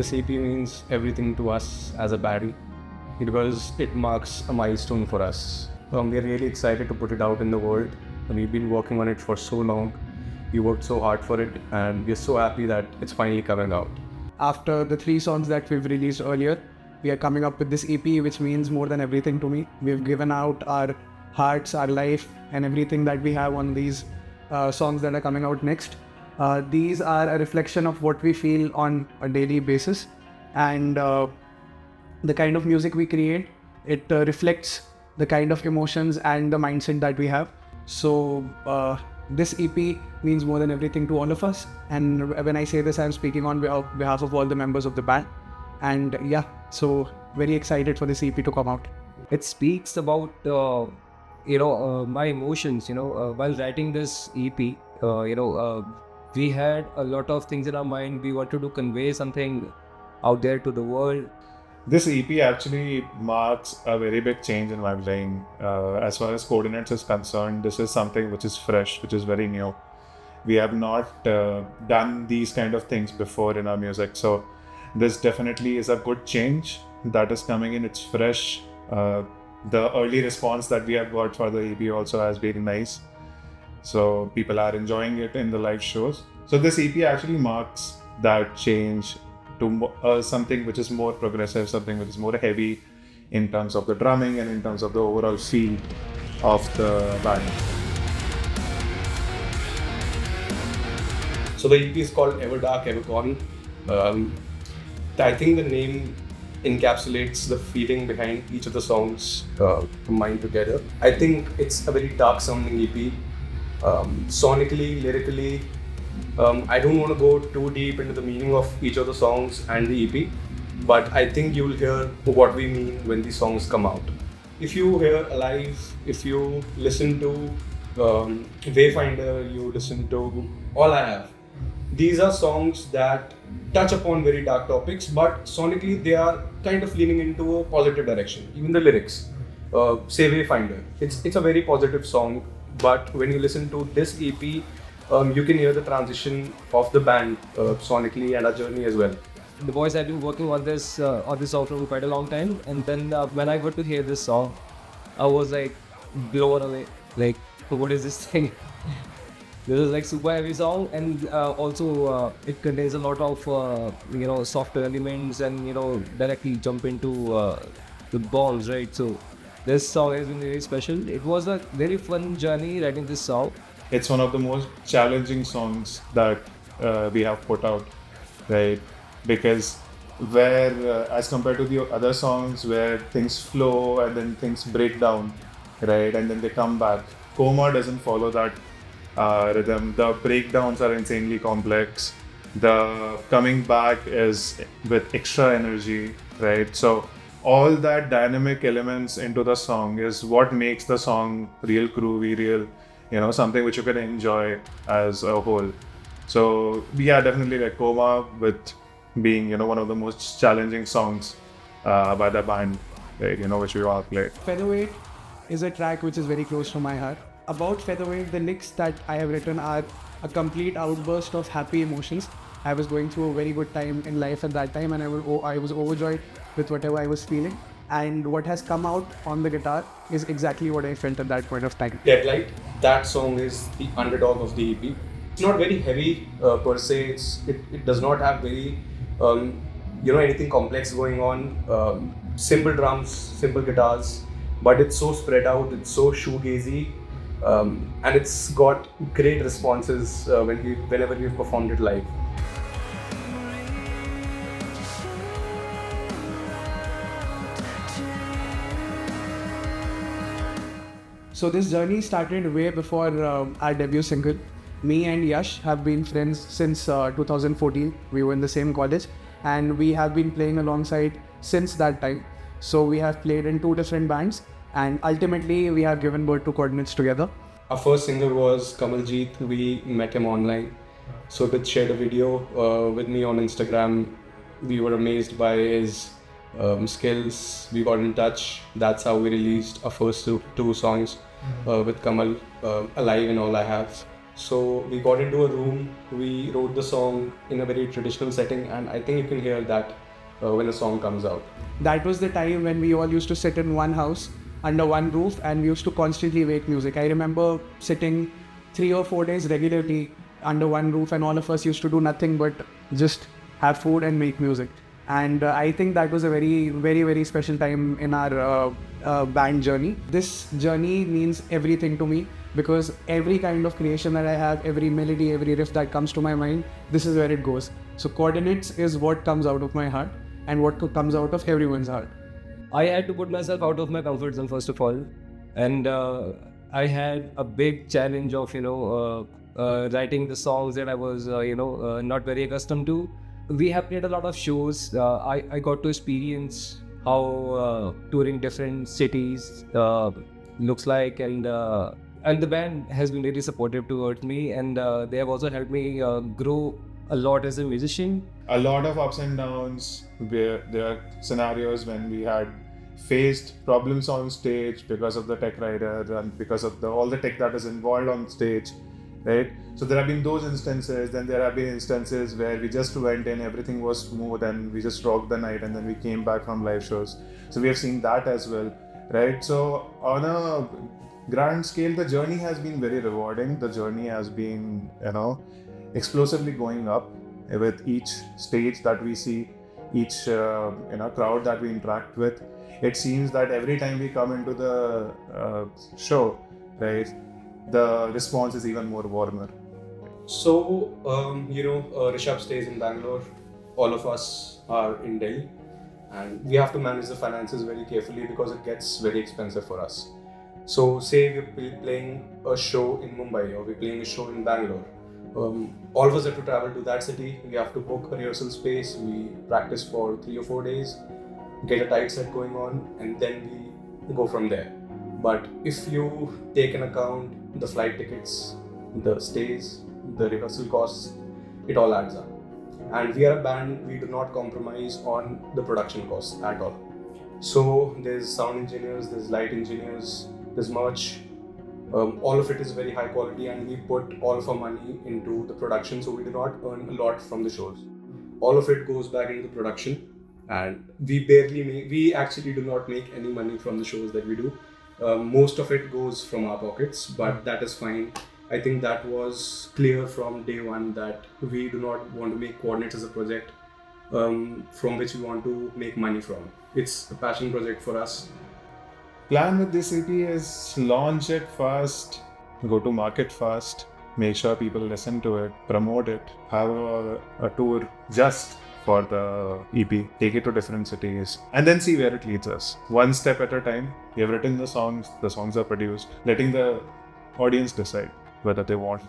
this EP means everything to us as a band because it marks a milestone for us. We're really excited to put it out in the world. We've been working on it for so long. We worked so hard for it, and we're so happy that it's finally coming out. After the 3 songs that we've released earlier, we are coming up with this EP, which means more than everything to me. We've given out our hearts, our life, and everything that we have on these songs that are coming out next. These are a reflection of what we feel on a daily basis, and the kind of music we create, it reflects the kind of emotions and the mindset that we have. So this EP means more than everything to all of us, and when I say this, I'm speaking on behalf of all the members of the band. And yeah, so very excited for this EP to come out. It speaks about my emotions. While writing this EP, we had a lot of things in our mind. We wanted to convey something out there to the world. This EP actually marks a very big change in my playing. As far as coordinates is concerned, this is something which is fresh, which is very new. We have not done these kind of things before in our music. So this definitely is a good change that is coming in. It's fresh. The early response that we have got for the EP also has been nice. So people are enjoying it in the live shows. So this EP actually marks that change to something which is more progressive, something which is more heavy in terms of the drumming and in terms of the overall feel of the band. So the EP is called Ever Dark, Ever Gone. I think the name encapsulates the feeling behind each of the songs combined together. I think it's a very dark sounding EP. Sonically, lyrically, I don't want to go too deep into the meaning of each of the songs and the EP, but I think you'll hear what we mean when these songs come out. If you hear Alive, if you listen to Wayfinder, you listen to All I Have, these are songs that touch upon very dark topics, but sonically they are kind of leaning into a positive direction. Even the lyrics, say Wayfinder, it's a very positive song, but when you listen to this EP, you can hear the transition of the band sonically and our journey as well. The boys have been working on this song for quite a long time, and then when I got to hear this song, I was like blown away. Like, what is this thing? This is like super heavy song, and also it contains a lot of softer elements, and directly jump into the bombs, right? So this song has been really special. It was a very fun journey writing this song. It's one of the most challenging songs that we have put out, right? Because where, as compared to the other songs where things flow and then things break down, right? And then they come back, Coma doesn't follow that rhythm. The breakdowns are insanely complex. The coming back is with extra energy, right? So all that dynamic elements into the song is what makes the song real groovy, real, something which you can enjoy as a whole. So yeah, definitely like Coma with being, one of the most challenging songs by the band, right, which we all play. Featherweight is a track which is very close to my heart. About Featherweight, the lyrics that I have written are a complete outburst of happy emotions. I was going through a very good time in life at that time, and I was overjoyed with whatever I was feeling. And what has come out on the guitar is exactly what I felt at that point of time. Deadlight, that song is the underdog of the EP. It's not very heavy per se. It does not have very anything complex going on. Simple drums, simple guitars, but it's so spread out. It's so shoegazy, and it's got great responses whenever we've performed it live. So this journey started way before our debut single. Me and Yash have been friends since 2014. We were in the same college, and we have been playing alongside since that time. So we have played in 2 different bands, and ultimately we have given birth to Coordinates together. Our first singer was Kamaljeet. We met him online. Surbhit shared a video with me on Instagram. We were amazed by his skills. We got in touch. That's how we released our first two songs with Kamal, Alive and All I Have. So we got into a room, we wrote the song in a very traditional setting, and I think you can hear that when a song comes out. That was the time when we all used to sit in one house under one roof and we used to constantly make music. I remember sitting 3 or 4 days regularly under one roof and all of us used to do nothing but just have food and make music. And I think that was a very, very, very special time in our band journey. This journey means everything to me because every kind of creation that I have, every melody, every riff that comes to my mind, this is where it goes. So coordinates is what comes out of my heart and what comes out of everyone's heart. I had to put myself out of my comfort zone first of all, and I had a big challenge of writing the songs that I was not very accustomed to. We have played a lot of shows. I got to experience how touring different cities looks like, and the band has been really supportive towards me, and they have also helped me grow a lot as a musician. A lot of ups and downs, where there are scenarios when we had faced problems on stage because of the tech rider and because of all the tech that is involved on stage, right? So there have been those instances. Then there have been instances where we just went in, everything was smooth and we just rocked the night, and then we came back from live shows. So we have seen that as well, right? So on a grand scale, the journey has been very rewarding. The journey has been, explosively going up with each stage that we see, each crowd that we interact with. It seems that every time we come into the show, right, the response is even more warmer. So, Rishabh stays in Bangalore, all of us are in Delhi, and we have to manage the finances very carefully because it gets very expensive for us. So, say we're playing a show in Mumbai or we're playing a show in Bangalore. All of us have to travel to that city. We have to book a rehearsal space. We practice for 3 or 4 days, get a tight set going on, and then we go from there. But if you take in account the flight tickets, the stays, the rehearsal costs, it all adds up. And we are a band, we do not compromise on the production costs at all. So there's sound engineers, there's light engineers, there's merch. All of it is very high quality, and we put all of our money into the production, so we do not earn a lot from the shows. All of it goes back into the production, and we actually do not make any money from the shows that we do. Most of it goes from our pockets, but that is fine. I think that was clear from day one that we do not want to make Coordinates as a project from which we want to make money from. It's a passion project for us. Plan with this EP is launch it fast, go to market fast, make sure people listen to it, promote it, have a tour just for the EP, take it to different cities, and then see where it leads us. One step at a time. We have written the songs are produced, letting the audience decide whether they want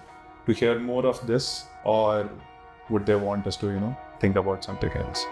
to hear more of this or would they want us to, think about something else.